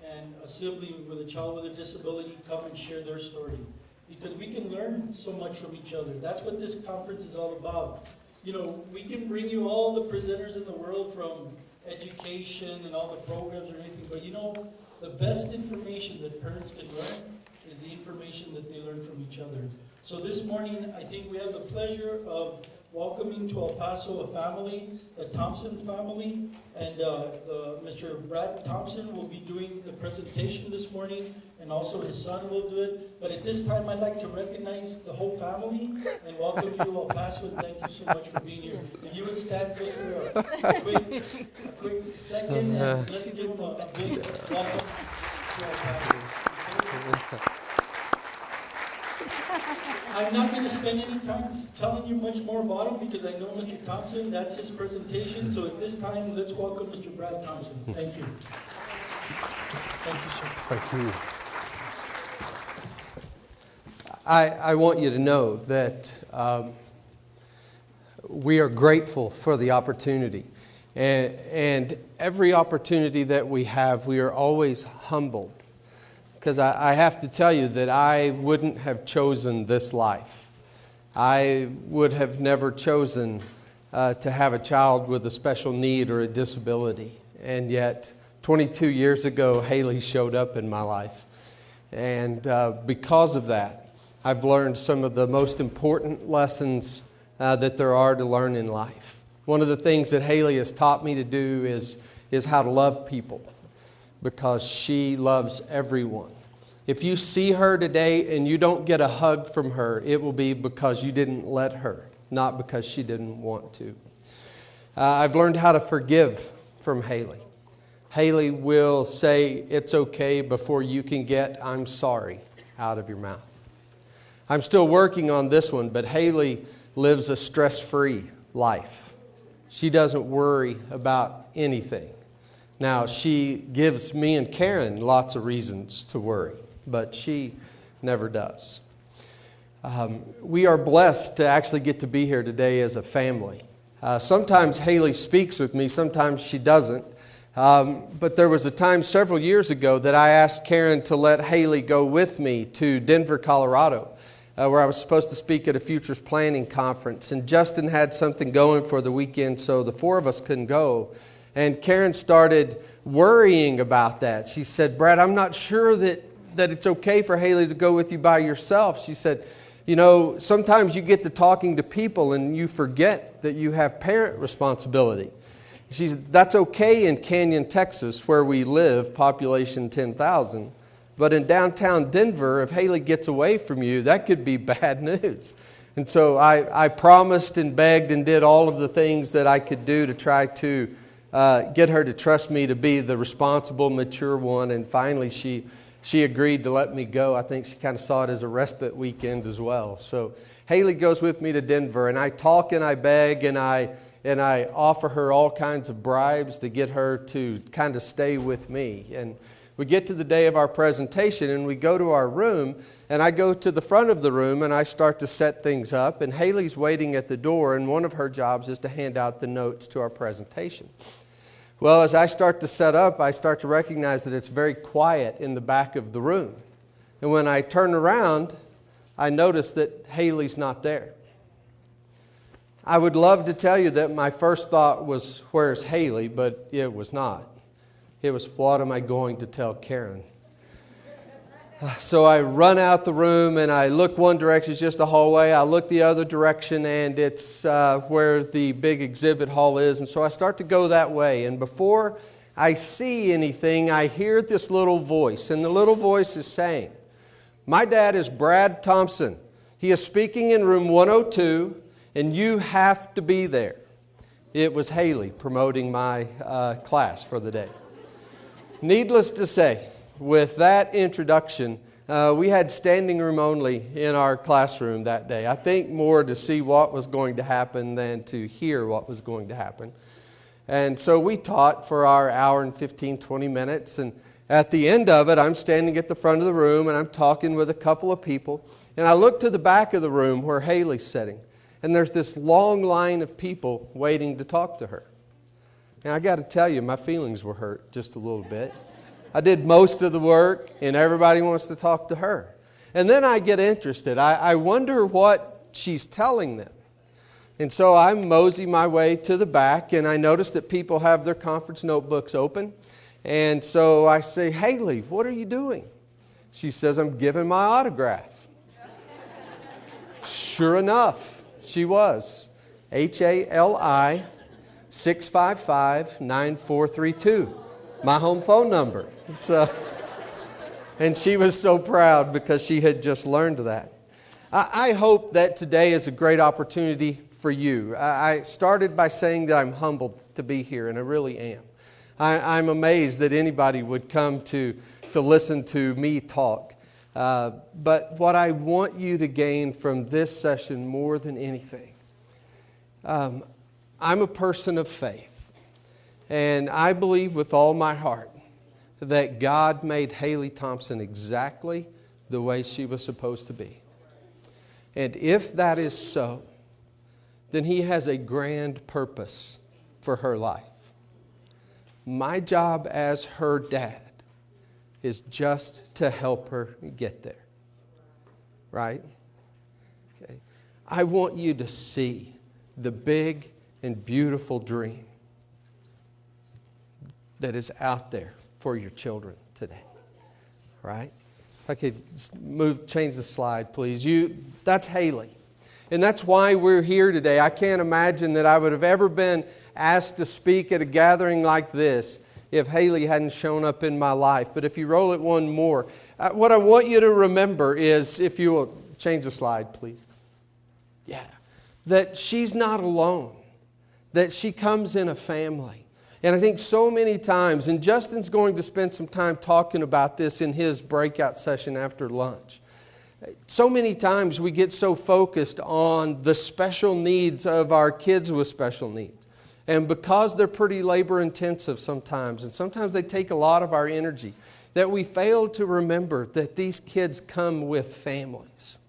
and a sibling with a child with a disability come and share their story. Because we can learn so much from each other. That's what this conference is all about. You know, we can bring you all the presenters in the world from education and all the programs or anything, but you know, the best information that parents can learn is the information that they learn from each other. So this morning, I think we have the pleasure of welcoming to El Paso a family, the Thompson family, and Mr. Brad Thompson will be doing the presentation this morning, and also his son will do it. But at this time, I'd like to recognize the whole family and welcome you to El Paso, and thank you so much for being here. If you would stand just for a quick second, and let's give them a big welcome to El Paso. I'm not going to spend any time telling you much more about him because I know Mr. Thompson, that's his presentation. So at this time, let's welcome Mr. Brad Thompson. Thank you. Thank you, sir. Thank you. I want you to know that we are grateful for the opportunity. And every opportunity that we have, we are always humbled. Because I have to tell you that I wouldn't have chosen this life. I would have never chosen to have a child with a special need or a disability. And yet, 22 years ago, Haley showed up in my life. And because of that, I've learned some of the most important lessons that there are to learn in life. One of the things that Haley has taught me to do is how to love people. Because she loves everyone. If you see her today and you don't get a hug from her, it will be because you didn't let her, not because she didn't want to. I've learned how to forgive from Haley. Haley will say it's okay before you can get I'm sorry out of your mouth. I'm still working on this one, but Haley lives a stress-free life. She doesn't worry about anything. Now, she gives me and Karen lots of reasons to worry, but she never does. We are blessed to actually get to be here today as a family. Sometimes Haley speaks with me, sometimes she doesn't. But there was a time several years ago that I asked Karen to let Haley go with me to Denver, Colorado, where I was supposed to speak at a futures planning conference. And Justin had something going for the weekend, so the four of us couldn't go. And Karen started worrying about that. She said, Brad, I'm not sure that it's okay for Haley to go with you by yourself. She said, you know, sometimes you get to talking to people and you forget that you have parent responsibility. She said, that's okay in Canyon, Texas, where we live, population 10,000. But in downtown Denver, if Haley gets away from you, that could be bad news. And so I promised and begged and did all of the things that I could do to try to get her to trust me to be the responsible, mature one. And finally, she agreed to let me go. I think she kind of saw it as a respite weekend as well. So Haley goes with me to Denver, and I talk and I beg and I offer her all kinds of bribes to get her to kind of stay with me. And we get to the day of our presentation, and we go to our room, and I go to the front of the room, and I start to set things up, and Haley's waiting at the door, and one of her jobs is to hand out the notes to our presentation. Well, as I start to set up, I start to recognize that it's very quiet in the back of the room. And when I turn around, I notice that Haley's not there. I would love to tell you that my first thought was, where's Haley? But it was not. It was, what am I going to tell Karen? So I run out the room and I look one direction, it's just a hallway. I look the other direction and it's where the big exhibit hall is. And so I start to go that way. And before I see anything, I hear this little voice. And the little voice is saying, my dad is Brad Thompson. He is speaking in room 102 and you have to be there. It was Haley promoting my class for the day. Needless to say, with that introduction, we had standing room only in our classroom that day. I think more to see what was going to happen than to hear what was going to happen. And so we taught for our hour and 15, 20 minutes. And at the end of it, I'm standing at the front of the room and I'm talking with a couple of people. And I look to the back of the room where Haley's sitting. And there's this long line of people waiting to talk to her. And I got to tell you, my feelings were hurt just a little bit. I did most of the work, and everybody wants to talk to her. And then I get interested. I wonder what she's telling them. And so I mosey my way to the back, and I notice that people have their conference notebooks open. And so I say, Haley, what are you doing? She says, I'm giving my autograph. Sure enough, she was. HALI 655-9432. My home phone number. So, and she was so proud because she had just learned that. I hope that today is a great opportunity for you. I started by saying that I'm humbled to be here, and I really am. I'm amazed that anybody would come to listen to me talk. But what I want you to gain from this session more than anything, I'm a person of faith. And I believe with all my heart that God made Haley Thompson exactly the way she was supposed to be. And if that is so, then He has a grand purpose for her life. My job as her dad is just to help her get there. Right? Okay. I want you to see the big and beautiful dream that is out there for your children today. Right? If I could change the slide, please. That's Haley. And that's why we're here today. I can't imagine that I would have ever been asked to speak at a gathering like this if Haley hadn't shown up in my life. But if you roll it one more, what I want you to remember is, if you will change the slide, please. Yeah. That she's not alone. That she comes in a family. And I think so many times, and Justin's going to spend some time talking about this in his breakout session after lunch. So many times we get so focused on the special needs of our kids with special needs. And because they're pretty labor intensive sometimes, and sometimes they take a lot of our energy, that we fail to remember that these kids come with families.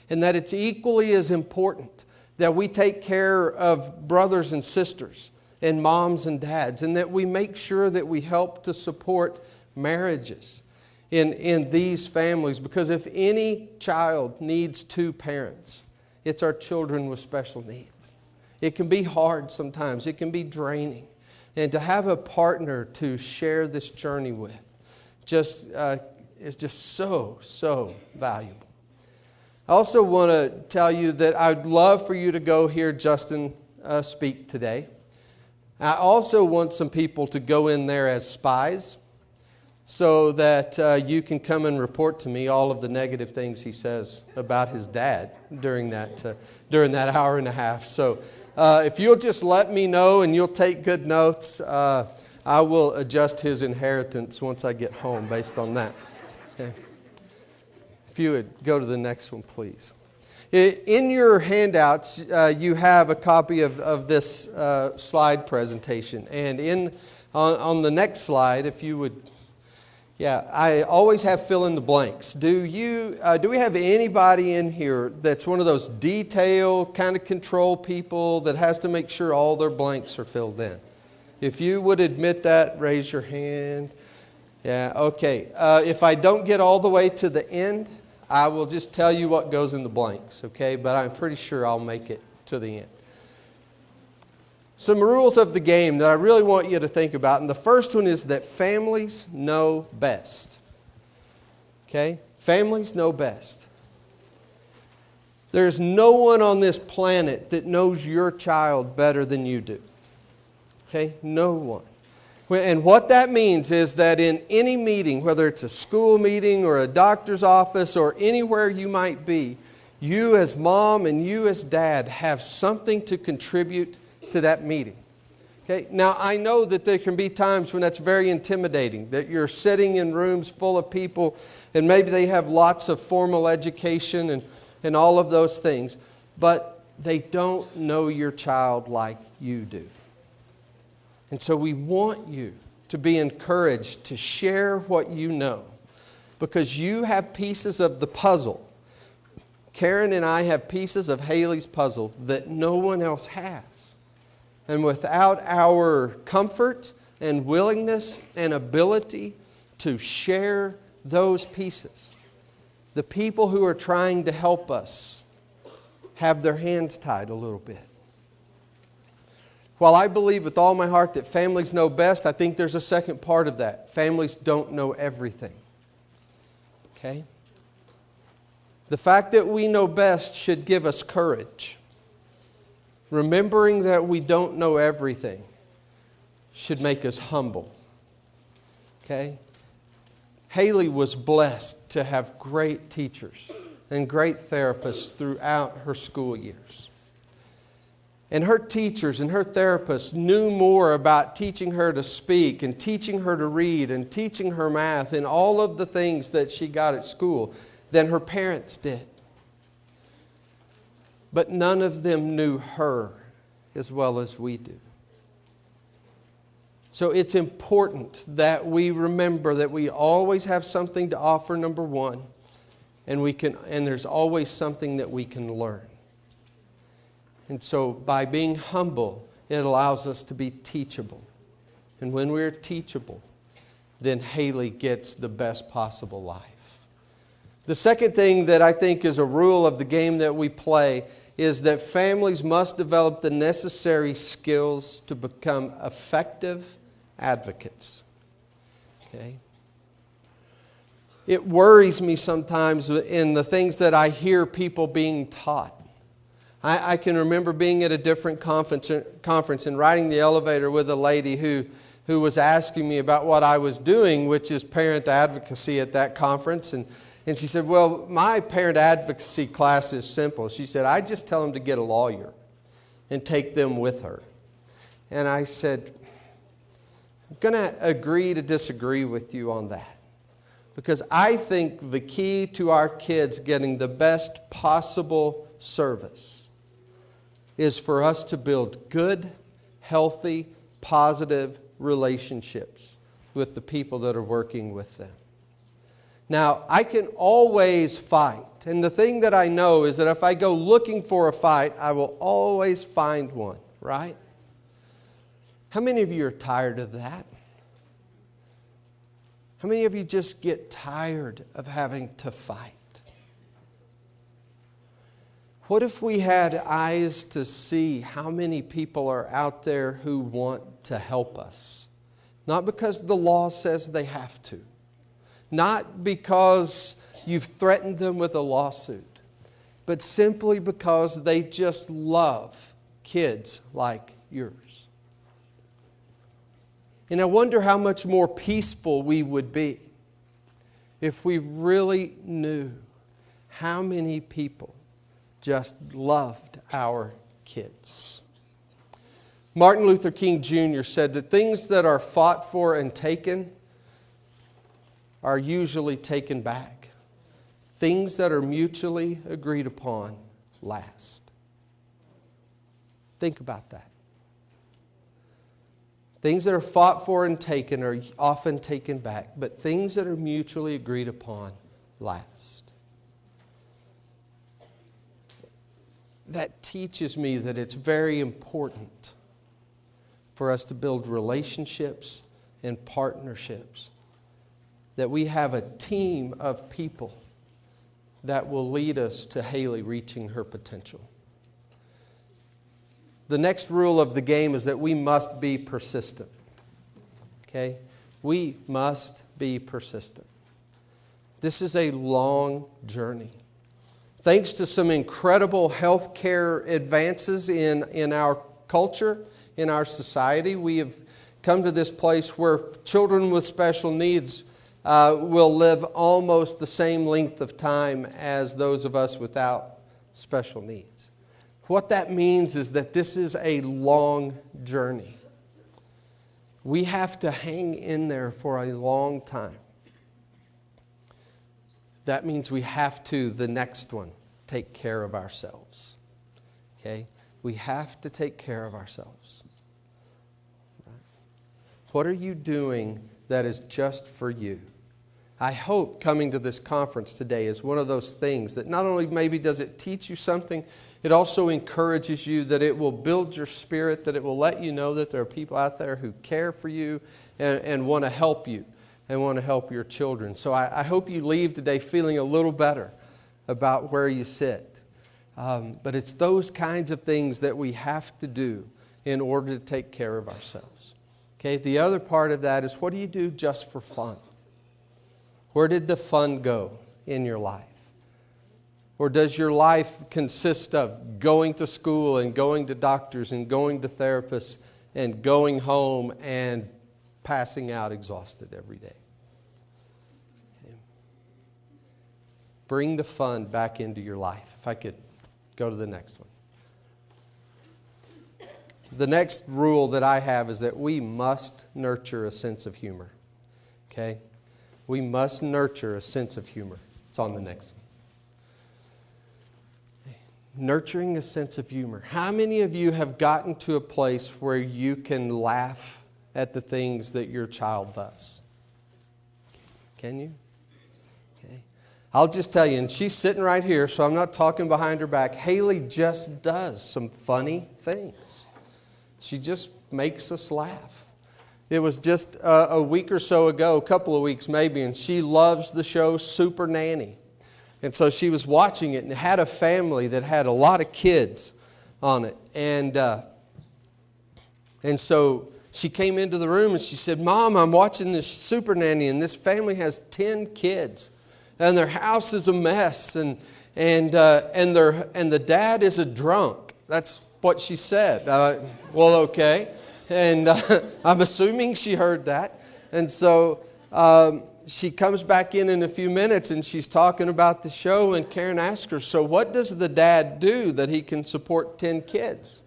And that it's equally as important that we take care of brothers and sisters and moms and dads, and that we make sure that we help to support marriages in these families. Because if any child needs two parents, it's our children with special needs. It can be hard sometimes. It can be draining. And to have a partner to share this journey with is just so valuable. I also want to tell you that I'd love for you to go hear Justin speak today. I also want some people to go in there as spies so that you can come and report to me all of the negative things he says about his dad during that hour and a half. So if you'll just let me know and you'll take good notes, I will adjust his inheritance once I get home based on that. Okay. If you would go to the next one, please. In your handouts, you have a copy of this slide presentation. And on the next slide, if you would, I always have fill in the blanks. Do we have anybody in here that's one of those detail kind of control people that has to make sure all their blanks are filled in? If you would admit that, raise your hand. Yeah, okay. If I don't get all the way to the end, I will just tell you what goes in the blanks, okay? But I'm pretty sure I'll make it to the end. Some rules of the game that I really want you to think about. And the first one is that families know best. Okay? Families know best. There's no one on this planet that knows your child better than you do. Okay? No one. And what that means is that in any meeting, whether it's a school meeting or a doctor's office or anywhere you might be, you as mom and you as dad have something to contribute to that meeting. Okay? Now, I know that there can be times when that's very intimidating, that you're sitting in rooms full of people and maybe they have lots of formal education and all of those things, but they don't know your child like you do. And so we want you to be encouraged to share what you know, because you have pieces of the puzzle. Karen and I have pieces of Haley's puzzle that no one else has. And without our comfort and willingness and ability to share those pieces. The people who are trying to help us have their hands tied a little bit. While I believe with all my heart that families know best, I think there's a second part of that. Families don't know everything. Okay? The fact that we know best should give us courage. Remembering that we don't know everything should make us humble. Okay? Haley was blessed to have great teachers and great therapists throughout her school years. And her teachers and her therapists knew more about teaching her to speak and teaching her to read and teaching her math and all of the things that she got at school than her parents did. But none of them knew her as well as we do. So it's important that we remember that we always have something to offer, number one, and there's always something that we can learn. And so by being humble, it allows us to be teachable. And when we're teachable, then Haley gets the best possible life. The second thing that I think is a rule of the game that we play is that families must develop the necessary skills to become effective advocates. Okay? It worries me sometimes in the things that I hear people being taught. I can remember being at a different conference and riding the elevator with a lady who was asking me about what I was doing, which is parent advocacy at that conference. And she said, well, my parent advocacy class is simple. She said, I just tell them to get a lawyer and take them with her. And I said, I'm going to agree to disagree with you on that. Because I think the key to our kids getting the best possible service is for us to build good, healthy, positive relationships with the people that are working with them. Now, I can always fight. And the thing that I know is that if I go looking for a fight, I will always find one, right? How many of you are tired of that? How many of you just get tired of having to fight? What if we had eyes to see how many people are out there who want to help us? Not because the law says they have to. Not because you've threatened them with a lawsuit. But simply because they just love kids like yours. And I wonder how much more peaceful we would be if we really knew how many people just loved our kids. Martin Luther King Jr. said that things that are fought for and taken are usually taken back. Things that are mutually agreed upon last. Think about that. Things that are fought for and taken are often taken back, but things that are mutually agreed upon last. That teaches me that it's very important for us to build relationships and partnerships. That we have a team of people that will lead us to Haley reaching her potential. The next rule of the game is that we must be persistent. Okay? We must be persistent. This is a long journey. Thanks to some incredible healthcare advances in our culture, in our society, we have come to this place where children with special needs will live almost the same length of time as those of us without special needs. What that means is that this is a long journey. We have to hang in there for a long time. That means we have to, the next one, take care of ourselves. Okay? We have to take care of ourselves. Right? What are you doing that is just for you? I hope coming to this conference today is one of those things that not only maybe does it teach you something, it also encourages you, that it will build your spirit, that it will let you know that there are people out there who care for you and want to help you. and want to help your children. So I hope you leave today feeling a little better about where you sit. But it's those kinds of things that we have to do in order to take care of ourselves. Okay, the other part of that is, what do you do just for fun? Where did the fun go in your life? Or does your life consist of going to school and going to doctors and going to therapists and going home and passing out exhausted every day? Okay. Bring the fun back into your life. If I could go to the next one. The next rule that I have is that we must nurture a sense of humor. Okay? We must nurture a sense of humor. It's on the next one. Nurturing a sense of humor. How many of you have gotten to a place where you can laugh at the things that your child does? Can you? Okay. I'll just tell you, and she's sitting right here, so I'm not talking behind her back. Haley just does some funny things. She just makes us laugh. It was just a week or so ago, a couple of weeks maybe, and she loves the show Super Nanny. And so she was watching it, and it had a family that had a lot of kids on it. And so she came into the room and she said, "Mom, I'm watching this Super Nanny, and this family has 10 kids. And their house is a mess, and the dad is a drunk." That's what she said. Well, okay. And I'm assuming she heard that. And so she comes back in a few minutes, and she's talking about the show, and Karen asked her, "So what does the dad do that he can support 10 kids?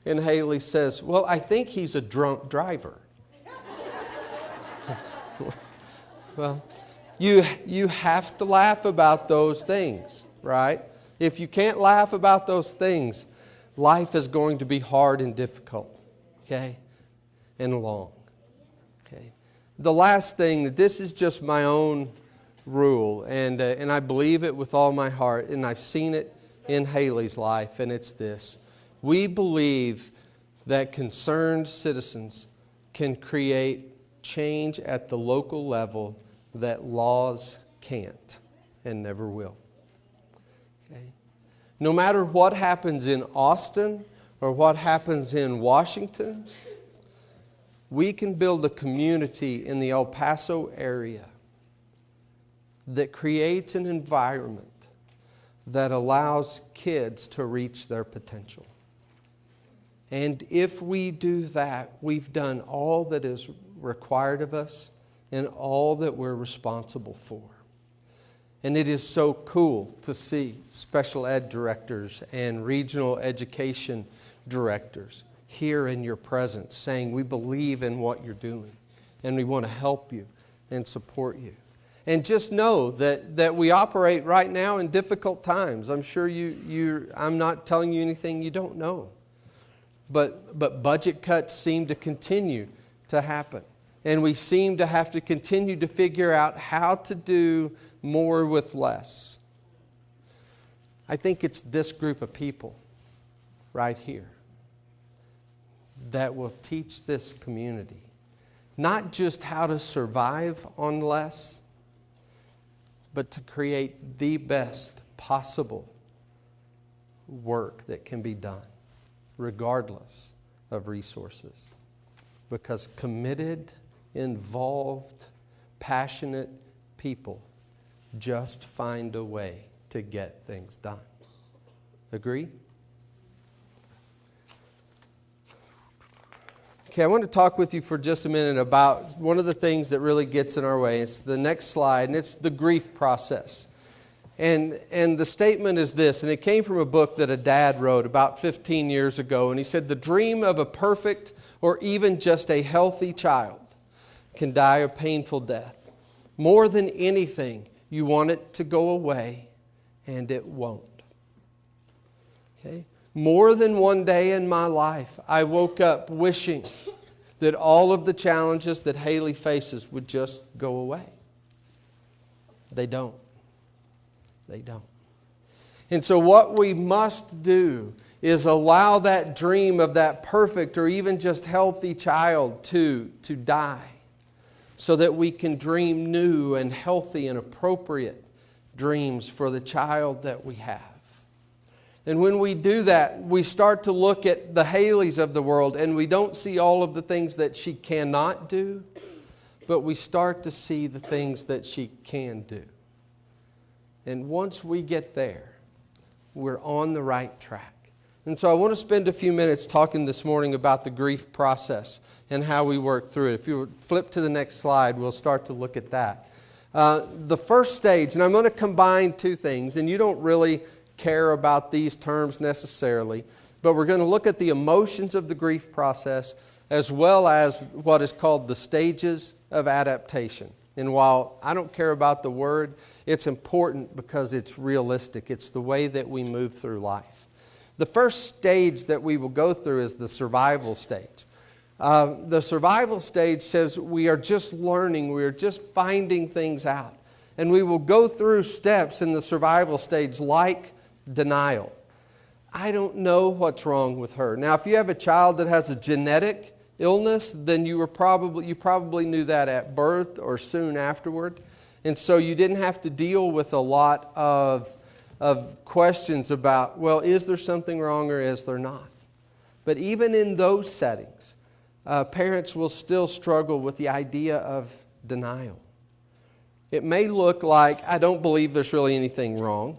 And Haley says, "Well, I think he's a drunk driver." Well, you have to laugh about those things, right? If you can't laugh about those things, life is going to be hard and difficult, okay, and long. The last thing, that this is just my own rule, and I believe it with all my heart, and I've seen it in Haley's life, and it's this. We believe that concerned citizens can create change at the local level that laws can't and never will. Okay? No matter what happens in Austin or what happens in Washington, we can build a community in the El Paso area that creates an environment that allows kids to reach their potential. And if we do that, we've done all that is required of us and all that we're responsible for. And it is so cool to see special ed directors and regional education directors here in your presence saying, "We believe in what you're doing and we want to help you and support you." And just know that we operate right now in difficult times. I'm sure I'm not telling you anything you don't know. But budget cuts seem to continue to happen. And we seem to have to continue to figure out how to do more with less. I think it's this group of people right here that will teach this community not just how to survive on less, but to create the best possible work that can be done, regardless of resources. Because committed, involved, passionate people just find a way to get things done. Agree? Okay, I want to talk with you for just a minute about one of the things that really gets in our way. It's the next slide, and it's the grief process. And the statement is this, and it came from a book that a dad wrote about 15 years ago, and he said, "The dream of a perfect or even just a healthy child can die a painful death. More than anything, you want it to go away, and it won't." Okay? More than one day in my life, I woke up wishing that all of the challenges that Haley faces would just go away. They don't. They don't. And so what we must do is allow that dream of that perfect or even just healthy child to die, so that we can dream new and healthy and appropriate dreams for the child that we have. And when we do that, we start to look at the Haleys of the world, and we don't see all of the things that she cannot do, but we start to see the things that she can do. And once we get there, we're on the right track. And so I want to spend a few minutes talking this morning about the grief process and how we work through it. If you would flip to the next slide, we'll start to look at that. The first stage, and I'm going to combine two things, and you don't really care about these terms necessarily, but we're going to look at the emotions of the grief process as well as what is called the stages of adaptation. And while I don't care about the word, it's important because it's realistic. It's the way that we move through life. The first stage that we will go through is the survival stage. The survival stage says we are just learning, we are just finding things out. And we will go through steps in the survival stage like denial. I don't know what's wrong with her. Now, if you have a child that has a genetic illness, then you probably knew that at birth or soon afterward. And so you didn't have to deal with a lot of questions about, well, is there something wrong or is there not? But even in those settings, parents will still struggle with the idea of denial. It may look like, I don't believe there's really anything wrong.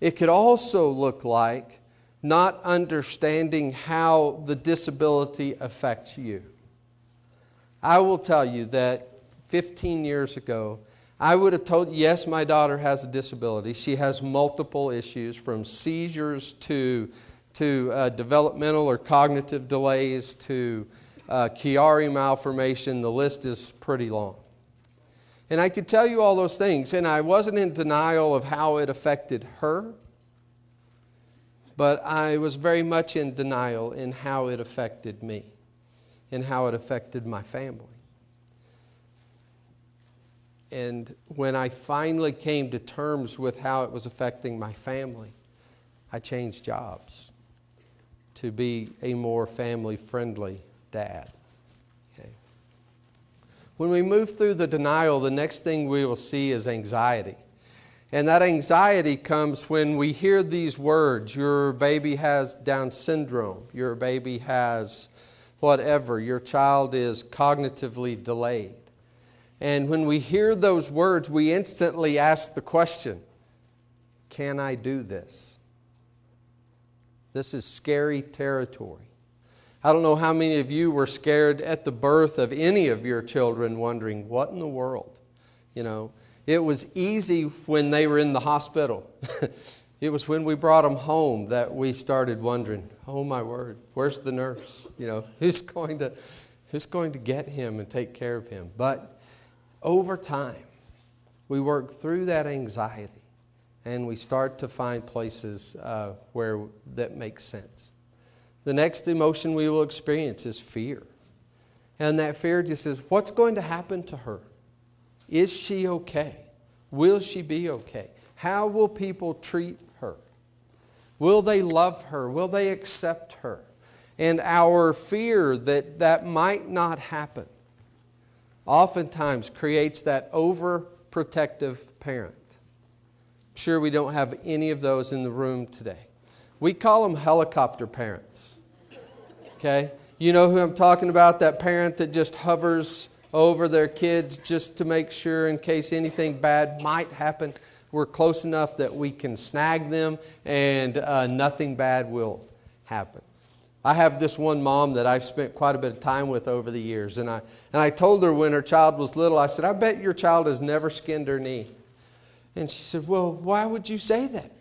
It could also look like not understanding how the disability affects you. I will tell you that 15 years ago, I would have told, yes, my daughter has a disability. She has multiple issues from seizures to developmental or cognitive delays to Chiari malformation. The list is pretty long. And I could tell you all those things, and I wasn't in denial of how it affected her, but I was very much in denial in how it affected me and how it affected my family. And when I finally came to terms with how it was affecting my family, I changed jobs to be a more family-friendly dad. Okay. When we move through the denial, the next thing we will see is anxiety. And that anxiety comes when we hear these words, your baby has Down syndrome, your baby has whatever, your child is cognitively delayed. And when we hear those words, we instantly ask the question, can I do this? This is scary territory. I don't know how many of you were scared at the birth of any of your children, wondering, what in the world? You know, it was easy when they were in the hospital. It was when we brought them home that we started wondering, oh my word, where's the nurse? You know, who's going to get him and take care of him? But over time, we work through that anxiety and we start to find places where that makes sense. The next emotion we will experience is fear. And that fear just says, what's going to happen to her? Is she okay? Will she be okay? How will people treat her? Will they love her? Will they accept her? And our fear that that might not happen oftentimes creates that overprotective parent. I'm sure we don't have any of those in the room today. We call them helicopter parents. Okay? You know who I'm talking about? That parent that just hovers over their kids just to make sure in case anything bad might happen, we're close enough that we can snag them and nothing bad will happen. I have this one mom that I've spent quite a bit of time with over the years. And I told her when her child was little, I said, I bet your child has never skinned her knee. And she said, well, why would you say that?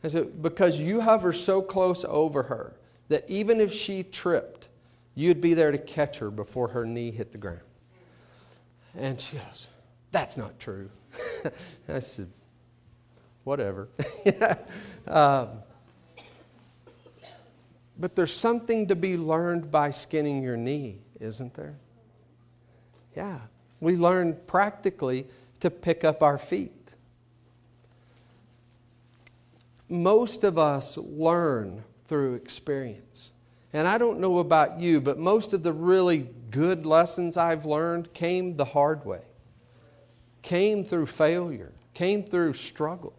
I said, because you hover so close over her that even if she tripped, you'd be there to catch her before her knee hit the ground. And she goes, that's not true. I said, whatever. But there's something to be learned by skinning your knee, isn't there? Yeah. We learn practically to pick up our feet. Most of us learn through experience. And I don't know about you, but most of the really good lessons I've learned came the hard way, came through failure, came through struggle.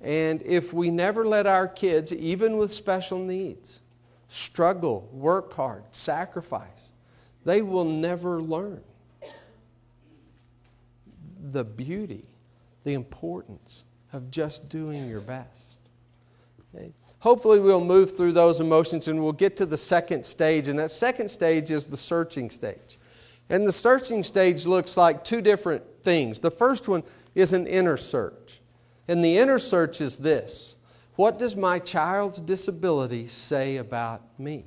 And if we never let our kids, even with special needs, struggle, work hard, sacrifice, they will never learn the beauty, the importance of just doing your best. Okay? Hopefully we'll move through those emotions and we'll get to the second stage. And that second stage is the searching stage. And the searching stage looks like two different things. The first one is an inner search. And the inner search is this: what does my child's disability say about me?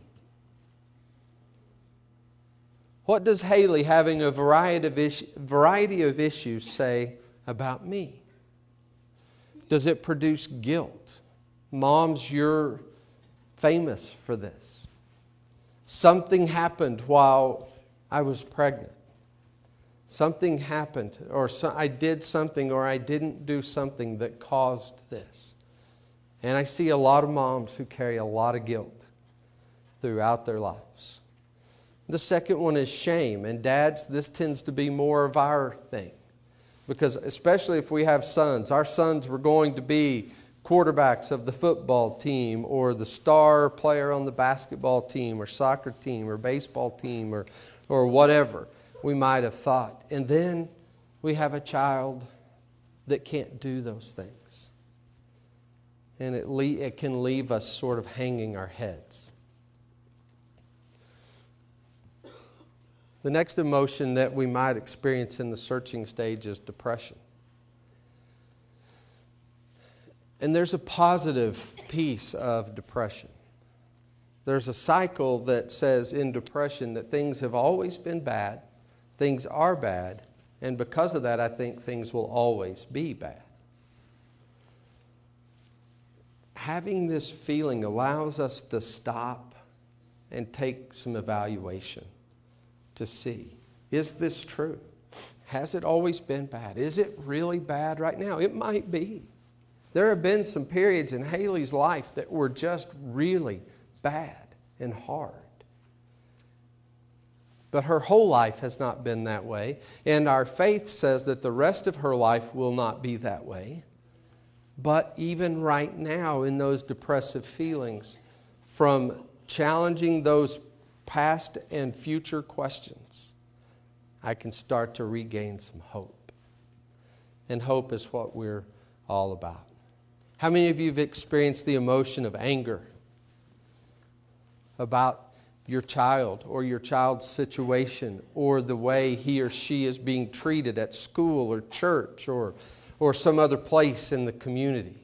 What does Haley having a variety of issues say about me? Does it produce guilt? Moms, you're famous for this. Something happened while I was pregnant. Something happened, or I did something, or I didn't do something that caused this. And I see a lot of moms who carry a lot of guilt throughout their lives. The second one is shame. And dads, this tends to be more of our thing. Because especially if we have sons, our sons were going to be quarterbacks of the football team, or the star player on the basketball team, or soccer team, or baseball team, or whatever we might have thought. And then we have a child that can't do those things. And it can leave us sort of hanging our heads. The next emotion that we might experience in the searching stage is depression. And there's a positive piece of depression. There's a cycle that says in depression that things have always been bad, things are bad, and because of that, I think things will always be bad. Having this feeling allows us to stop and take some evaluation to see, is this true? Has it always been bad? Is it really bad right now? It might be. There have been some periods in Haley's life that were just really bad and hard. But her whole life has not been that way. And our faith says that the rest of her life will not be that way. But even right now, in those depressive feelings, from challenging those past and future questions, I can start to regain some hope. And hope is what we're all about. How many of you have experienced the emotion of anger about your child or your child's situation, or the way he or she is being treated at school or church or some other place in the community?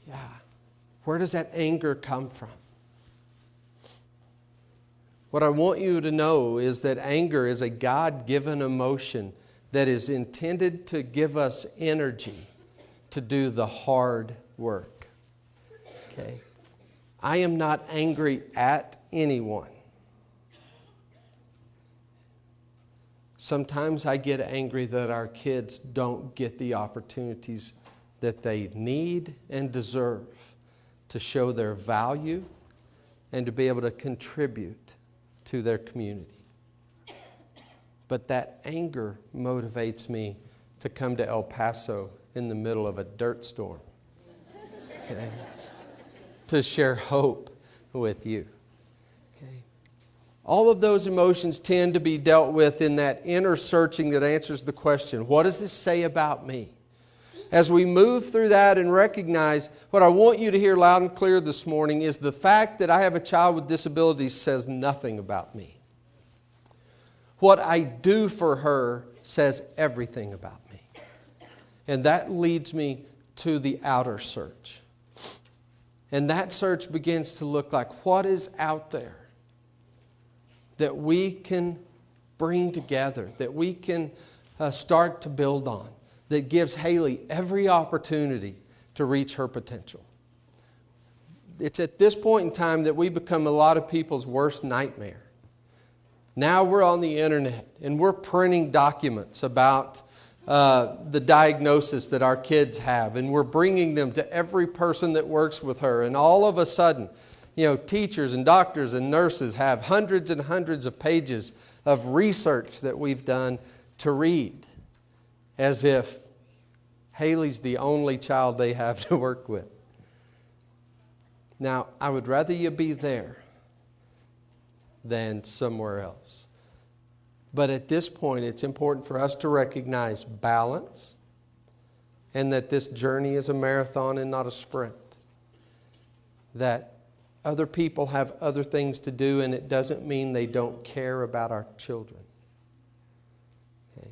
Yeah. Where does that anger come from? What I want you to know is that anger is a God-given emotion that is intended to give us energy to do the hard work. Okay? I am not angry at anyone. Sometimes I get angry that our kids don't get the opportunities that they need and deserve to show their value and to be able to contribute to their community. But that anger motivates me to come to El Paso in the middle of a dirt storm, okay, to share hope with you. Okay. All of those emotions tend to be dealt with in that inner searching that answers the question, what does this say about me? As we move through that and recognize, what I want you to hear loud and clear this morning is the fact that I have a child with disabilities says nothing about me. What I do for her says everything about me. And that leads me to the outer search. And that search begins to look like, what is out there that we can bring together, that we can start to build on, that gives Haley every opportunity to reach her potential. It's at this point in time that we become a lot of people's worst nightmare. Now we're on the internet and we're printing documents about the diagnosis that our kids have, and we're bringing them to every person that works with her. And all of a sudden, teachers and doctors and nurses have hundreds and hundreds of pages of research that we've done to read, as if Haley's the only child they have to work with. Now, I would rather you be there than somewhere else. But at this point, it's important for us to recognize balance and that this journey is a marathon and not a sprint. That other people have other things to do, and it doesn't mean they don't care about our children. Okay?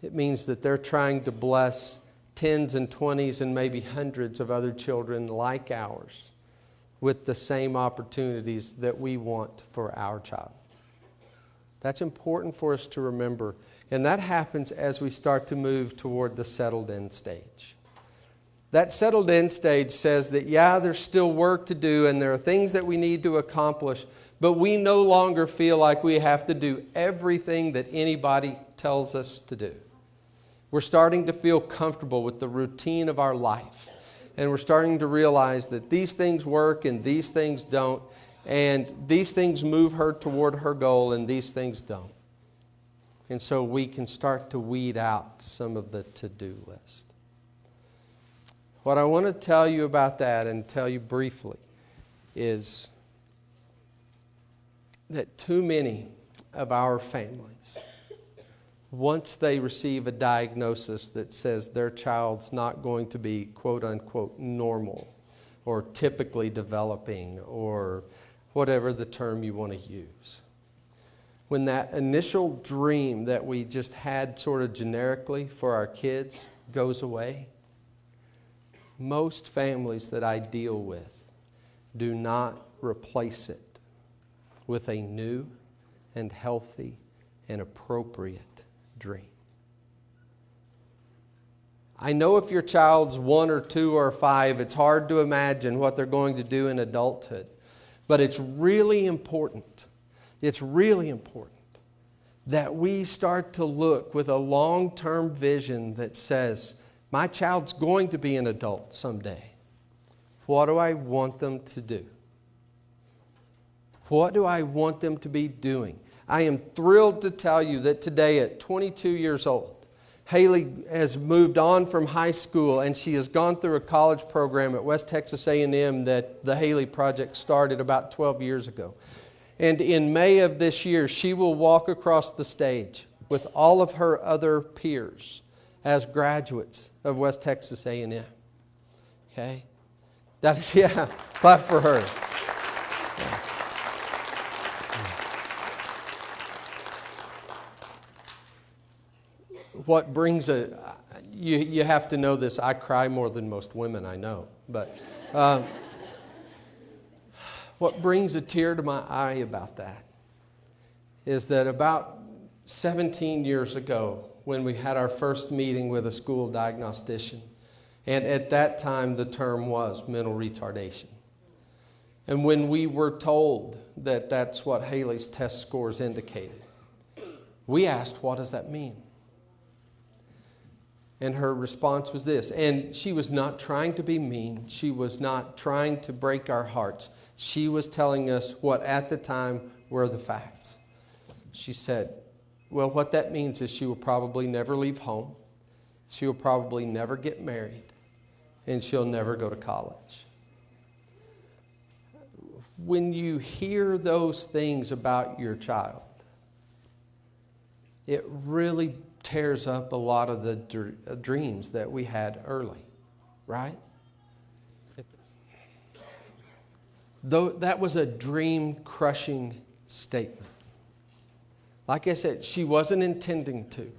It means that they're trying to bless tens and 20s and maybe hundreds of other children like ours with the same opportunities that we want for our child. That's important for us to remember. And that happens as we start to move toward the settled in stage. That settled in stage says that, there's still work to do and there are things that we need to accomplish, but we no longer feel like we have to do everything that anybody tells us to do. We're starting to feel comfortable with the routine of our life. And we're starting to realize that these things work and these things don't. And these things move her toward her goal and these things don't. And so we can start to weed out some of the to-do list. What I want to tell you about that and tell you briefly is that too many of our families, once they receive a diagnosis that says their child's not going to be quote-unquote normal or typically developing or whatever the term you want to use, when that initial dream that we just had sort of generically for our kids goes away, most families that I deal with do not replace it with a new and healthy and appropriate dream. I know if your child's 1 or 2 or 5, it's hard to imagine what they're going to do in adulthood. But it's really important. It's really important that we start to look with a long-term vision that says, my child's going to be an adult someday. What do I want them to do? What do I want them to be doing? I am thrilled to tell you that today at 22 years old, Haley has moved on from high school and she has gone through a college program at West Texas A&M that the Haley Project started about 12 years ago. And in May of this year, she will walk across the stage with all of her other peers as graduates of West Texas A&M. Okay? That is, clap for her. What brings you have to know this, I cry more than most women I know, but what brings a tear to my eye about that is that about 17 years ago, when we had our first meeting with a school diagnostician, and at that time the term was mental retardation. And when we were told that that's what Haley's test scores indicated, we asked, what does that mean? And her response was this, and she was not trying to be mean, she was not trying to break our hearts. She was telling us what at the time were the facts. She said, well, what that means is she will probably never leave home, she will probably never get married, and she'll never go to college. When you hear those things about your child, it really tears up a lot of the dreams that we had early, right? Though that was a dream-crushing statement. Like I said, she wasn't intending to.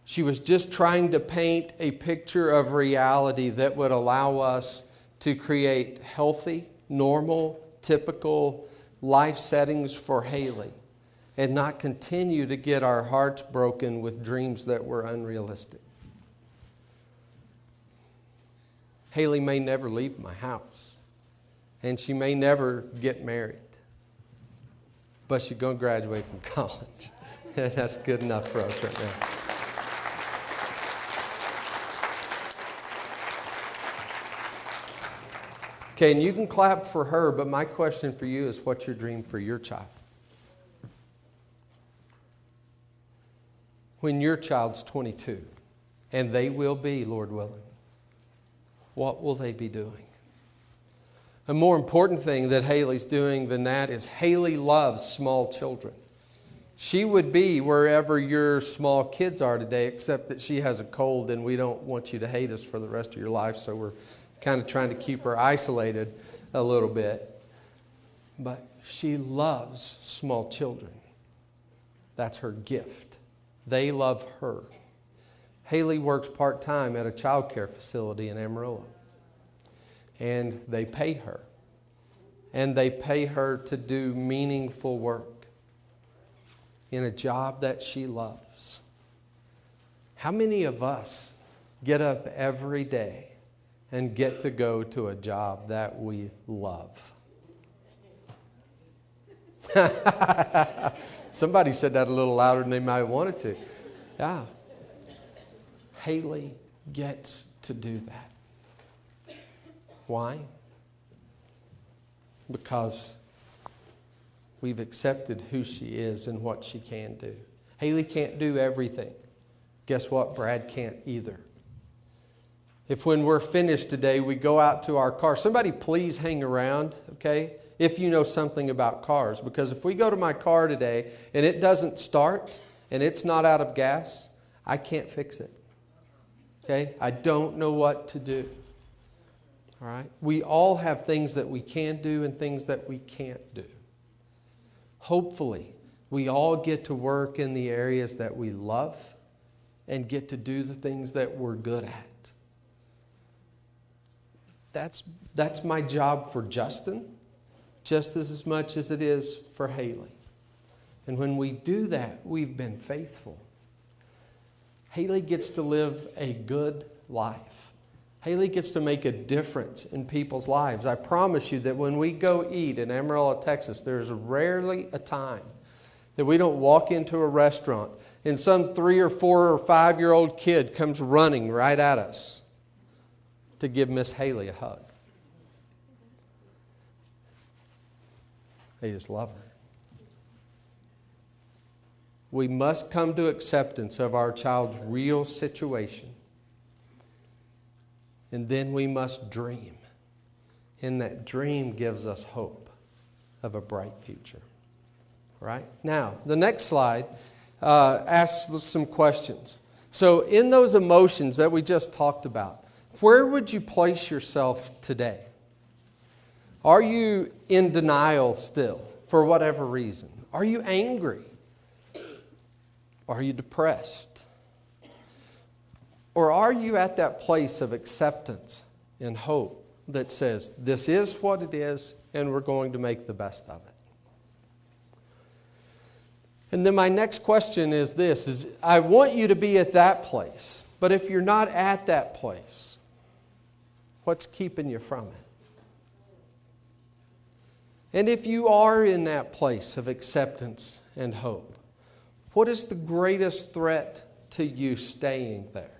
She was just trying to paint a picture of reality that would allow us to create healthy, normal, typical life settings for Haley and not continue to get our hearts broken with dreams that were unrealistic. Haley may never leave my house, and she may never get married, but she's going to graduate from college. And that's good enough for us right now. Okay, and you can clap for her, but my question for you is, what's your dream for your child? When your child's 22, and they will be, Lord willing, what will they be doing? A more important thing that Haley's doing than that is Haley loves small children. She would be wherever your small kids are today, except that she has a cold and we don't want you to hate us for the rest of your life, so we're kind of trying to keep her isolated a little bit. But she loves small children. That's her gift. They love her. Haley works part-time at a child care facility in Amarillo. And they pay her. And they pay her to do meaningful work in a job that she loves. How many of us get up every day and get to go to a job that we love? Somebody said that a little louder than they might have wanted to. Yeah. Haley gets to do that. Why? Because we've accepted who she is and what she can do. Haley can't do everything. Guess what? Brad can't either. If when we're finished today, we go out to our car, somebody please hang around, okay? If you know something about cars. Because if we go to my car today and it doesn't start and it's not out of gas, I can't fix it. Okay? I don't know what to do. All right? We all have things that we can do and things that we can't do. Hopefully, we all get to work in the areas that we love and get to do the things that we're good at. That's my job for Justin, just as much as it is for Haley. And when we do that, we've been faithful. Haley gets to live a good life. Haley gets to make a difference in people's lives. I promise you that when we go eat in Amarillo, Texas, there's rarely a time that we don't walk into a restaurant and some 3 or 4 or 5-year-old kid comes running right at us to give Miss Haley a hug. They just love her. We must come to acceptance of our child's real situation. And then we must dream. And that dream gives us hope of a bright future. Right? Now, the next slide asks some questions. So in those emotions that we just talked about, where would you place yourself today? Are you in denial still for whatever reason? Are you angry? Are you depressed? Or are you at that place of acceptance and hope that says, this is what it is and we're going to make the best of it? And then my next question is this, is I want you to be at that place. But if you're not at that place, what's keeping you from it? And if you are in that place of acceptance and hope, what is the greatest threat to you staying there?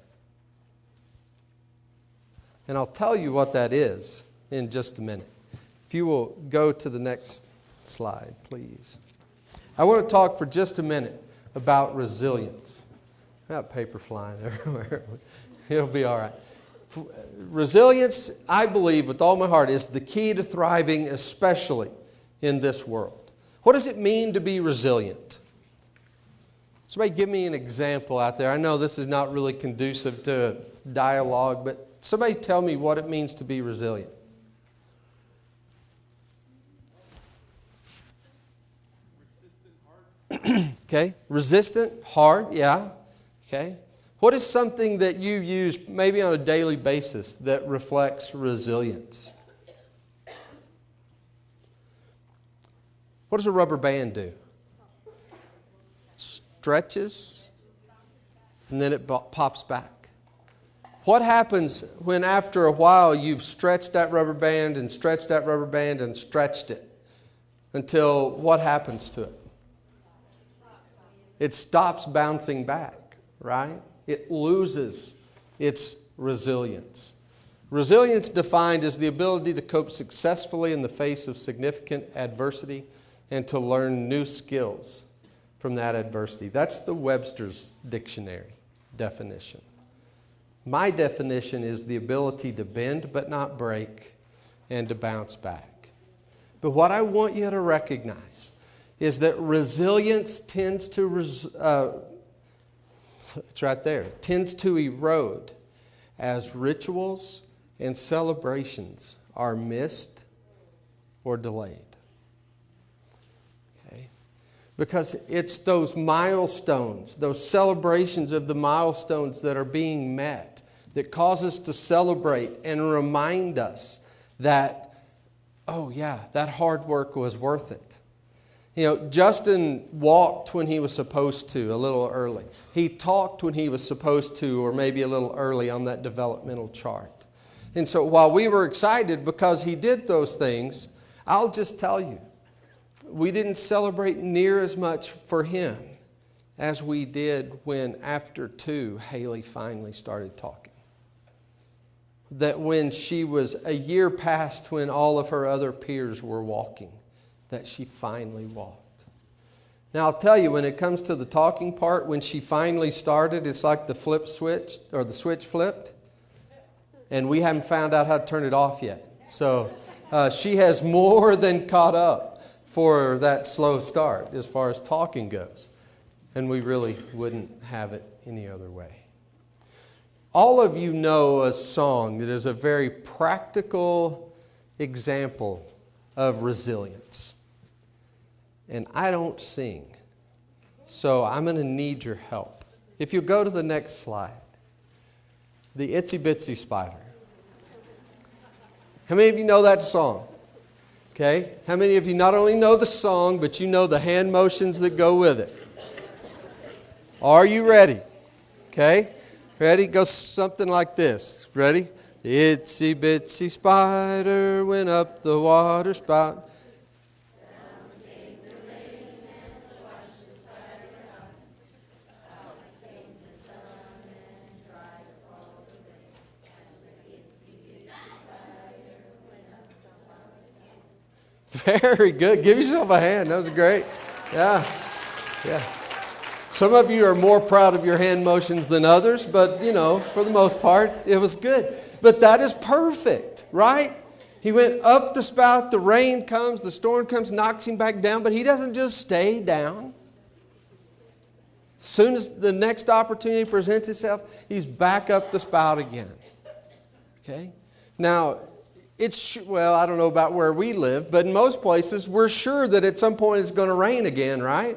And I'll tell you what that is in just a minute. If you will go to the next slide, please. I want to talk for just a minute about resilience. I got paper flying everywhere. It'll be all right. Resilience, I believe with all my heart, is the key to thriving, especially in this world. What does it mean to be resilient? Somebody give me an example out there. I know this is not really conducive to dialogue, but somebody tell me what it means to be resilient. Okay, resistant, hard, yeah. Okay. What is something that you use maybe on a daily basis that reflects resilience? What does a rubber band do? It stretches and then it pops back. What happens when after a while you've stretched that rubber band and stretched that rubber band and stretched it until what happens to it? It stops bouncing back, right? It loses its resilience. Resilience defined as the ability to cope successfully in the face of significant adversity and to learn new skills from that adversity. That's the Webster's Dictionary definition. My definition is the ability to bend but not break and to bounce back. But what I want you to recognize is that resilience tends to, it's right there, tends to erode as rituals and celebrations are missed or delayed. Okay? Because it's those milestones, those celebrations of the milestones that are being met that cause us to celebrate and remind us that, oh yeah, that hard work was worth it. You know, Justin walked when he was supposed to, a little early. He talked when he was supposed to, or maybe a little early on that developmental chart. And so while we were excited because he did those things, I'll just tell you, we didn't celebrate near as much for him as we did when after 2, Haley finally started talking. That when she was a year past when all of her other peers were walking, that she finally walked. Now I'll tell you, when it comes to the talking part, when she finally started, it's like the flip switch, or the switch flipped, and we haven't found out how to turn it off yet. So she has more than caught up for that slow start as far as talking goes. And we really wouldn't have it any other way. All of you know a song that is a very practical example of resilience. And I don't sing, so I'm going to need your help. If you go to the next slide, the Itsy Bitsy Spider. How many of you know that song? Okay. How many of you not only know the song, but you know the hand motions that go with it? Are you ready? Okay. Ready? Go something like this. Ready? The itsy bitsy spider went up the water spout. Very good. Give yourself a hand. That was great. Yeah. Yeah. Some of you are more proud of your hand motions than others, but, you know, for the most part, it was good. But that is perfect, right? He went up the spout, the rain comes, the storm comes, knocks him back down, but he doesn't just stay down. As soon as the next opportunity presents itself, he's back up the spout again. Okay? Now, well, I don't know about where we live, but in most places, we're sure that at some point it's going to rain again, right?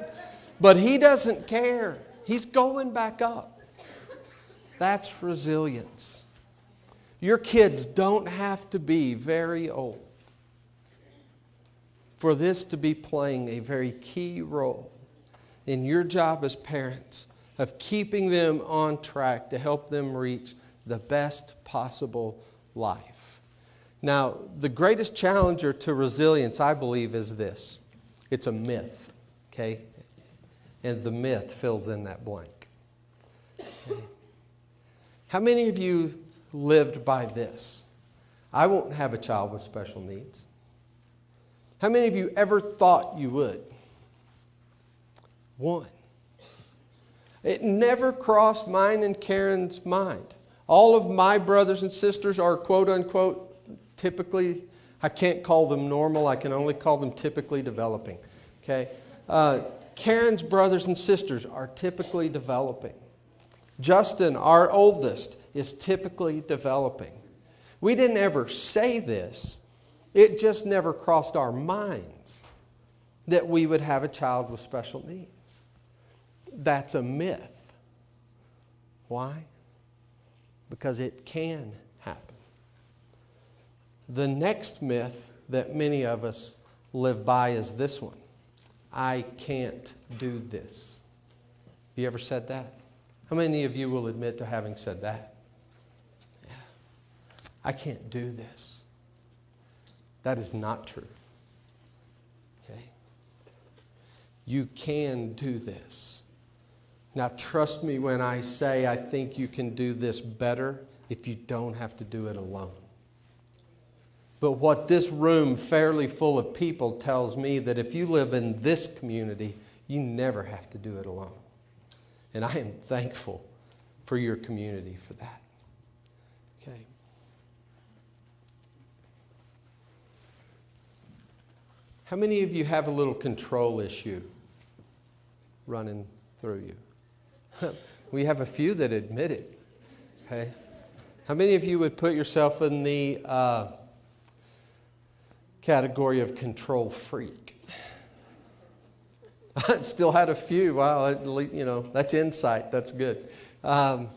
But he doesn't care. He's going back up. That's resilience. Your kids don't have to be very old for this to be playing a very key role in your job as parents of keeping them on track to help them reach the best possible life. Now, the greatest challenger to resilience, I believe, is this. It's a myth, okay? And the myth fills in that blank. Okay. How many of you lived by this? I won't have a child with special needs. How many of you ever thought you would? One. It never crossed mine and Karen's mind. All of my brothers and sisters are quote unquote typically, I can't call them normal, I can only call them typically developing. Okay? Karen's brothers and sisters are typically developing. Justin, our oldest, is typically developing. We didn't ever say this. It just never crossed our minds that we would have a child with special needs. That's a myth. Why? Because it can happen. The next myth that many of us live by is this one. I can't do this. Have you ever said that? How many of you will admit to having said that? Yeah. I can't do this. That is not true. Okay? You can do this. Now trust me when I say I think you can do this better if you don't have to do it alone. But what this room fairly full of people tells me that if you live in this community, you never have to do it alone. And I am thankful for your community for that. Okay. How many of you have a little control issue running through you? We have a few that admit it. Okay. How many of you would put yourself in the category of control freak? I still had a few. Wow, that's insight. That's good. One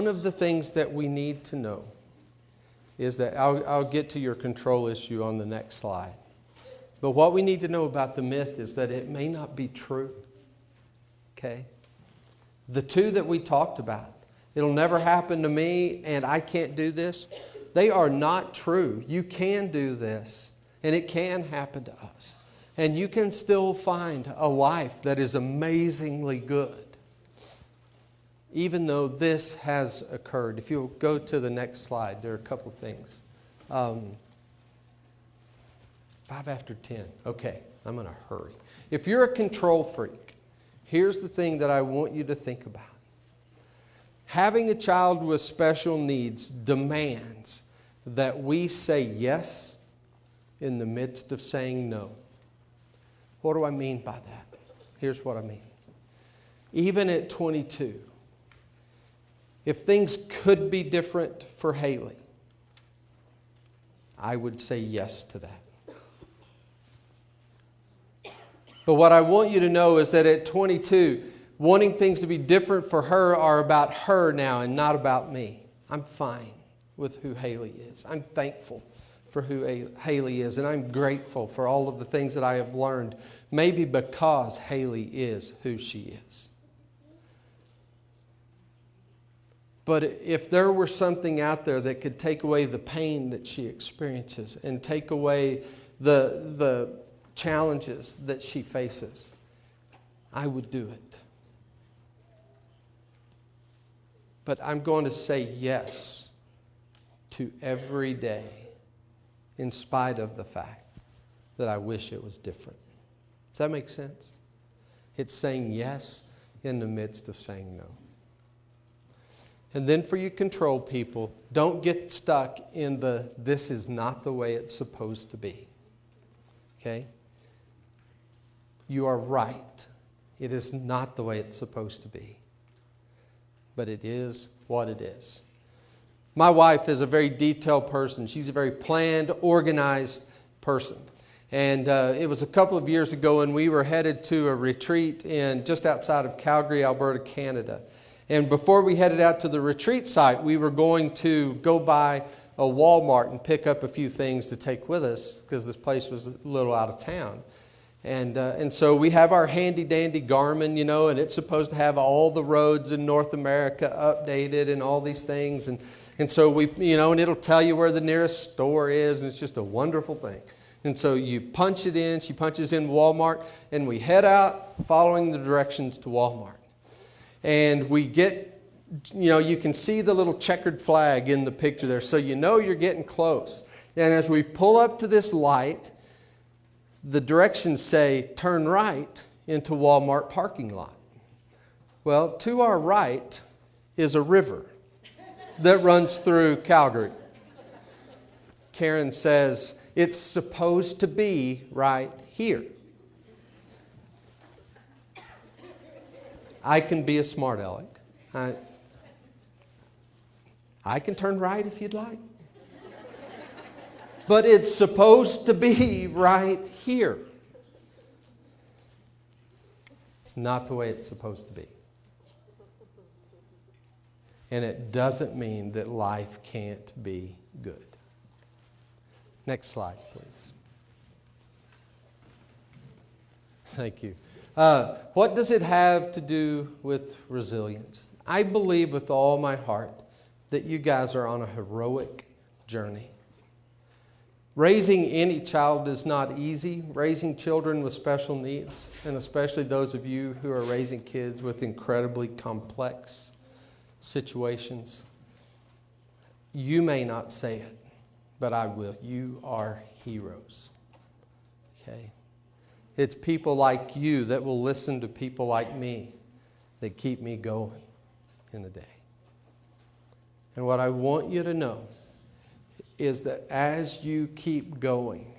of the things that we need to know is that I'll get to your control issue on the next slide. But what we need to know about the myth is that it may not be true. Okay? The two that we talked about, it'll never happen to me and I can't do this, they are not true. You can do this and it can happen to us. And you can still find a life that is amazingly good, even though this has occurred. If you'll go to the next slide, there are a couple things. 5 after 10. Okay, I'm going to hurry. If you're a control freak, here's the thing that I want you to think about. Having a child with special needs demands that we say yes in the midst of saying no. What do I mean by that? Here's what I mean. Even at 22, if things could be different for Haley, I would say yes to that. But what I want you to know is that at 22, wanting things to be different for her are about her now and not about me. I'm fine with who Haley is. I'm thankful for who Haley is, and I'm grateful for all of the things that I have learned, maybe because Haley is who she is. But if there were something out there that could take away the pain that she experiences and take away the challenges that she faces, I would do it. But I'm going to say yes to every day in spite of the fact that I wish it was different. Does that make sense? It's saying yes in the midst of saying no. And then for you control people, don't get stuck in the this is not the way it's supposed to be. Okay? You are right. It is not the way it's supposed to be. But it is what it is. My wife is a very detailed person. She's a very planned, organized person. And it was a couple of years ago, and we were headed to a retreat just outside of Calgary, Alberta, Canada. And before we headed out to the retreat site, we were going to go by a Walmart and pick up a few things to take with us because this place was a little out of town. And so we have our handy-dandy Garmin, and it's supposed to have all the roads in North America updated and all these things. And so we, and it'll tell you where the nearest store is, and it's just a wonderful thing. And so you punch it in, she punches in Walmart, and we head out following the directions to Walmart. And we get, you can see the little checkered flag in the picture there, so you're getting close. And as we pull up to this light, the directions say, turn right into Walmart parking lot. Well, to our right is a river that runs through Calgary. Karen says, it's supposed to be right here. I can be a smart aleck. I can turn right if you'd like. But it's supposed to be right here. It's not the way it's supposed to be. And it doesn't mean that life can't be good. Next slide, please. Thank you. What does it have to do with resilience? I believe with all my heart that you guys are on a heroic journey. Raising any child is not easy. Raising children with special needs, and especially those of you who are raising kids with incredibly complex situations, You may not say it, but I will. You are heroes. Okay? It's people like you that will listen to people like me that keep me going in the day. And what I want you to know is that as you keep going,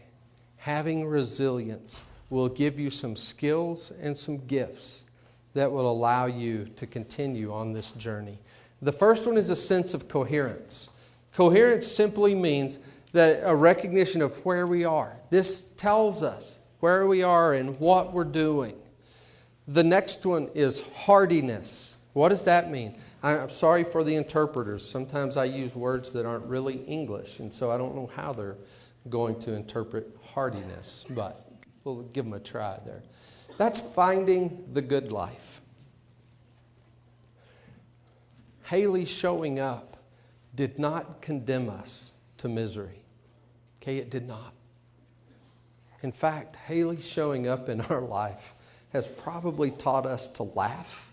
having resilience will give you some skills and some gifts that will allow you to continue on this journey. The first one is a sense of coherence. Coherence simply means that a recognition of where we are. This tells us where we are and what we're doing. The next one is hardiness. What does that mean? I'm sorry for the interpreters. Sometimes I use words that aren't really English, and so I don't know how they're going to interpret hardiness, but we'll give them a try there. That's finding the good life. Haley showing up did not condemn us to misery. Okay, it did not. In fact, Haley showing up in our life has probably taught us to laugh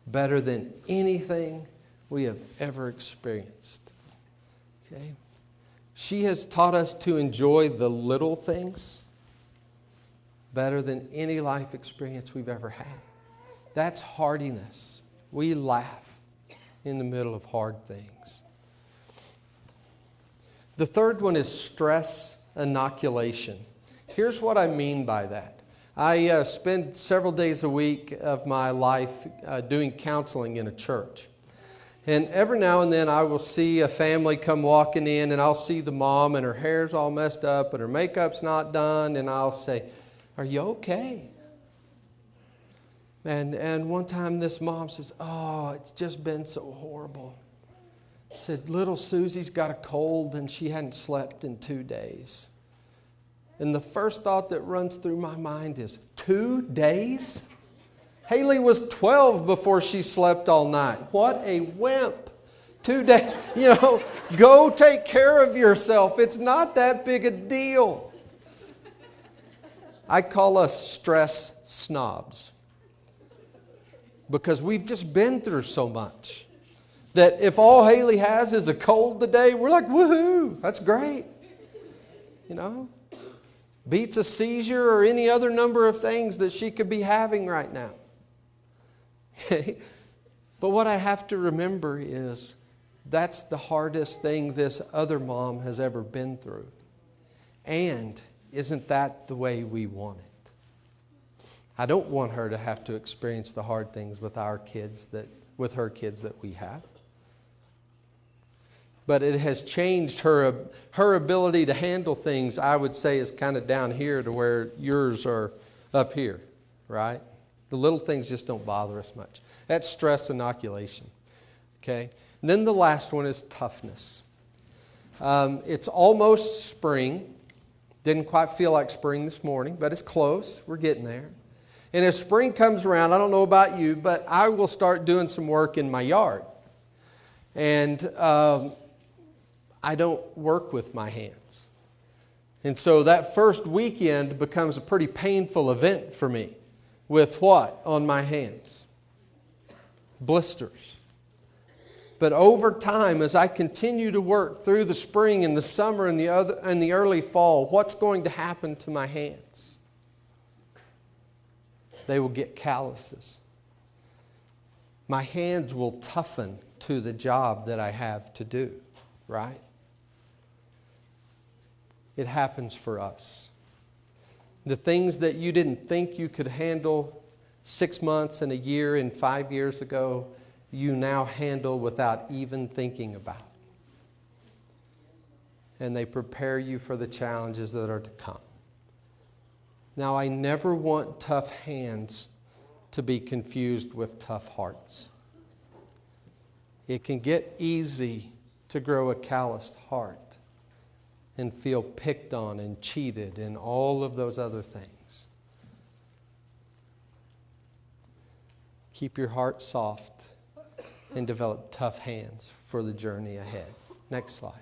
better than anything we have ever experienced. Okay? She has taught us to enjoy the little things better than any life experience we've ever had. That's hardiness. We laugh in the middle of hard things. The third one is stress inoculation. Here's what I mean by that. I spend several days a week of my life doing counseling in a church. And every now and then I will see a family come walking in, and I'll see the mom and her hair's all messed up and her makeup's not done, and I'll say, "Are you okay?" And one time this mom says, "Oh, it's just been so horrible." Said, "Little Susie's got a cold and she hadn't slept in 2 days." And the first thought that runs through my mind is, 2 days? Haley was 12 before she slept all night. What a wimp. 2 days. Go take care of yourself. It's not that big a deal. I call us stress snobs, because we've just been through so much that if all Haley has is a cold today, we're like, woohoo, that's great. Beats a seizure or any other number of things that she could be having right now. Okay? But what I have to remember is that's the hardest thing this other mom has ever been through. And isn't that the way we want it? I don't want her to have to experience the hard things with her kids that we have. But it has changed her ability to handle things, I would say, is kind of down here to where yours are up here, right? The little things just don't bother us much. That's stress inoculation, okay? And then the last one is toughness. It's almost spring. Didn't quite feel like spring this morning, but it's close. We're getting there. And as spring comes around, I don't know about you, but I will start doing some work in my yard. And I don't work with my hands. And so that first weekend becomes a pretty painful event for me. With what on my hands? Blisters. But over time, as I continue to work through the spring and the summer and the early fall, what's going to happen to my hands? They will get calluses. My hands will toughen to the job that I have to do, right? It happens for us. The things that you didn't think you could handle 6 months and a year and 5 years ago, you now handle without even thinking about. And they prepare you for the challenges that are to come. Now, I never want tough hands to be confused with tough hearts. It can get easy to grow a calloused heart and feel picked on and cheated and all of those other things. Keep your heart soft and develop tough hands for the journey ahead. Next slide.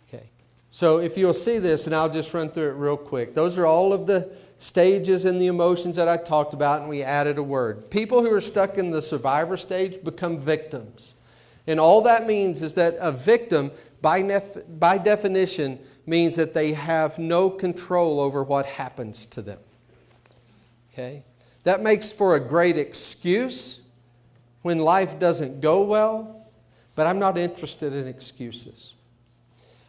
Okay. So if you'll see this, and I'll just run through it real quick. Those are all of the stages and the emotions that I talked about, and we added a word. People who are stuck in the survivor stage become victims. And all that means is that a victim, by definition, means that they have no control over what happens to them. Okay? That makes for a great excuse when life doesn't go well, but I'm not interested in excuses.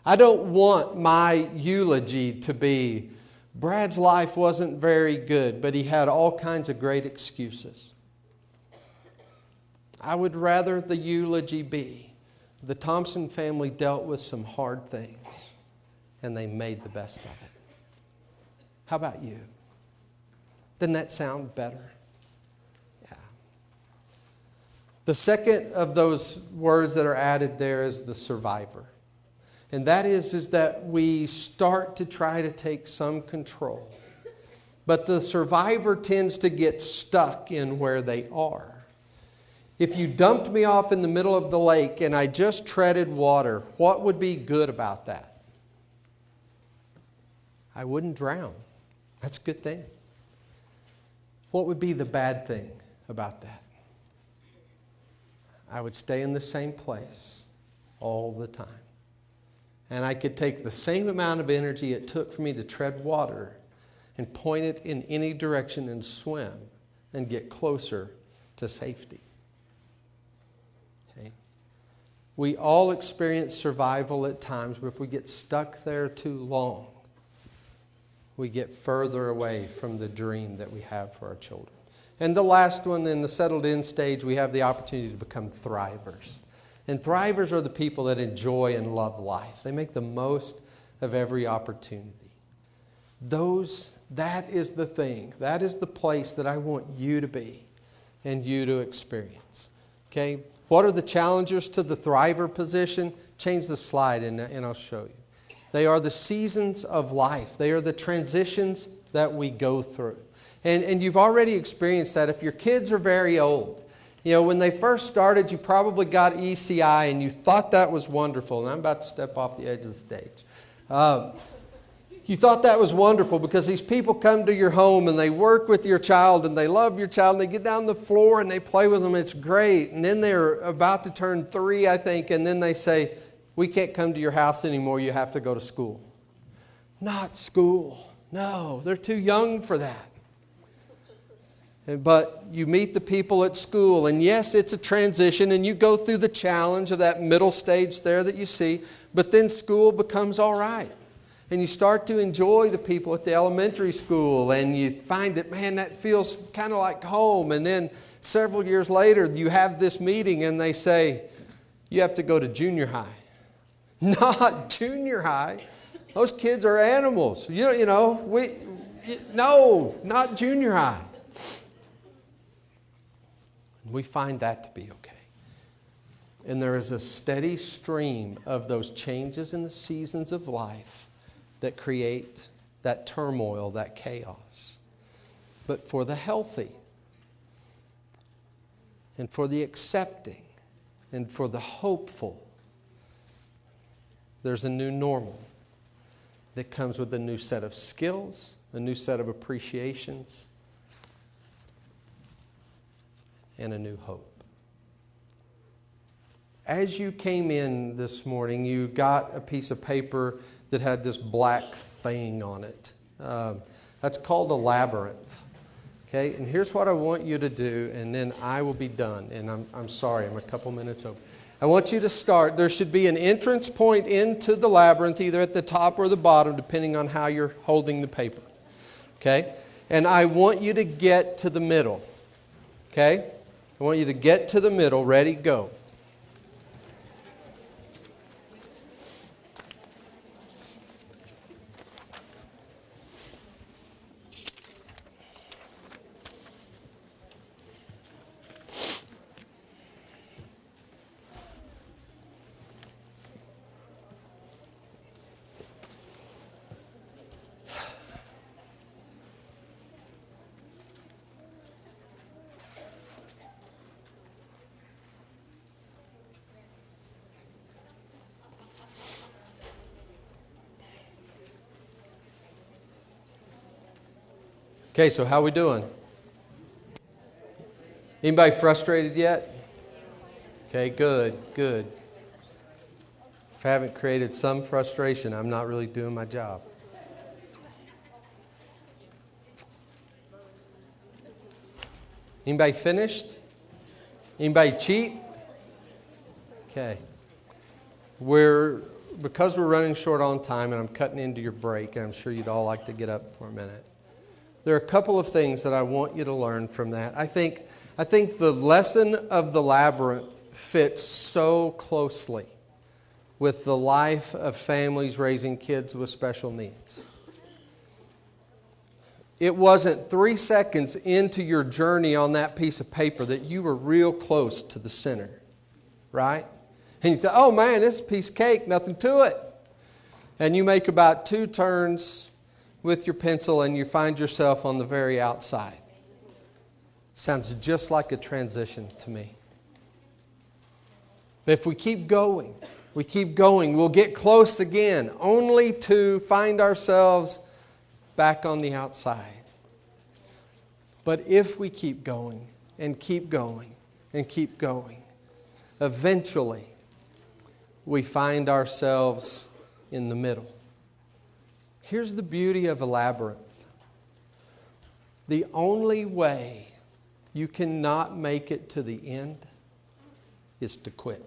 I don't want my eulogy to be, Brad's life wasn't very good, but he had all kinds of great excuses. I would rather the eulogy be, the Thompson family dealt with some hard things, and they made the best of it. How about you? Doesn't that sound better? Yeah. The second of those words that are added there is the survivor. And that is that we start to try to take some control. But the survivor tends to get stuck in where they are. If you dumped me off in the middle of the lake and I just treaded water, what would be good about that? I wouldn't drown. That's a good thing. What would be the bad thing about that? I would stay in the same place all the time. And I could take the same amount of energy it took for me to tread water and point it in any direction and swim and get closer to safety. Okay? We all experience survival at times, but if we get stuck there too long, we get further away from the dream that we have for our children. And the last one, in the settled in stage, we have the opportunity to become thrivers. And thrivers are the people that enjoy and love life. They make the most of every opportunity. That is the thing. That is the place that I want you to be and you to experience. Okay? What are the challengers to the thriver position? Change the slide and I'll show you. They are the seasons of life. They are the transitions that we go through. And you've already experienced that. If your kids are very old, when they first started, you probably got ECI and you thought that was wonderful. And I'm about to step off the edge of the stage. You thought that was wonderful because these people come to your home and they work with your child and they love your child and they get down the floor and they play with them. It's great. And then they're about to turn 3, I think, and then they say, we can't come to your house anymore. You have to go to school. Not school. No, they're too young for that. But you meet the people at school, and yes, it's a transition, and you go through the challenge of that middle stage there that you see, but then school becomes all right. And you start to enjoy the people at the elementary school, and you find that, man, that feels kind of like home. And then several years later, you have this meeting, and they say, you have to go to junior high. Not junior high. Those kids are animals. No, not junior high. We find that to be okay. And there is a steady stream of those changes in the seasons of life that create that turmoil, that chaos. But for the healthy, and for the accepting, and for the hopeful, there's a new normal that comes with a new set of skills, a new set of appreciations, and a new hope. As you came in this morning, you got a piece of paper that had this black thing on it. That's called a labyrinth. Okay, and here's what I want you to do, and then I will be done. And I'm sorry, I'm a couple minutes over. I want you to start. There should be an entrance point into the labyrinth, either at the top or the bottom, depending on how you're holding the paper. Okay? And I want you to get to the middle. Okay? I want you to get to the middle. Ready? Go. Okay, so how we doing? Anybody frustrated yet? Okay, good, good. If I haven't created some frustration, I'm not really doing my job. Anybody finished? Anybody cheat? Okay. Because we're running short on time and I'm cutting into your break, and I'm sure you'd all like to get up for a minute. There are a couple of things that I want you to learn from that. I think the lesson of the Labyrinth fits so closely with the life of families raising kids with special needs. It wasn't 3 seconds into your journey on that piece of paper that you were real close to the center, right? And you thought, oh man, this is a piece of cake, nothing to it. And you make about 2 turns with your pencil and you find yourself on the very outside. Sounds just like a transition to me. But if we keep going, we'll get close again, only to find ourselves back on the outside. But if we keep going and keep going and keep going, eventually we find ourselves in the middle. Here's the beauty of a labyrinth. The only way you cannot make it to the end is to quit.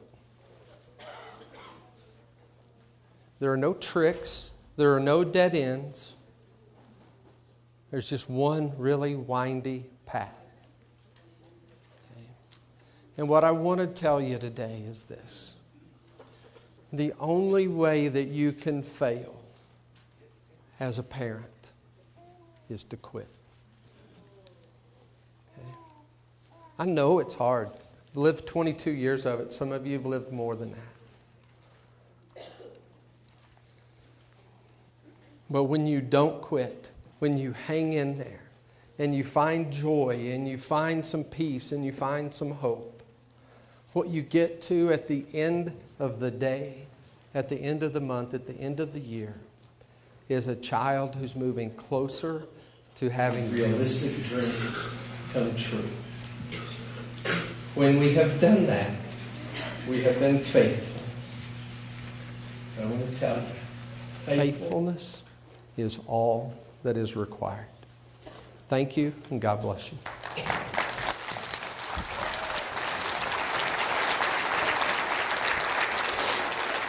There are no tricks. There are no dead ends. There's just one really windy path. Okay? And what I want to tell you today is this. The only way that you can fail as a parent is to quit. Okay? I know it's hard. I've lived 22 years of it. Some of you have lived more than that. But when you don't quit, when you hang in there, and you find joy, and you find some peace, and you find some hope, what you get to at the end of the day, at the end of the month, at the end of the year, is a child who's moving closer to having realistic dreams come true. When we have done that, we have been faithful. I want to tell you, faithfulness is all that is required. Thank you, and God bless you.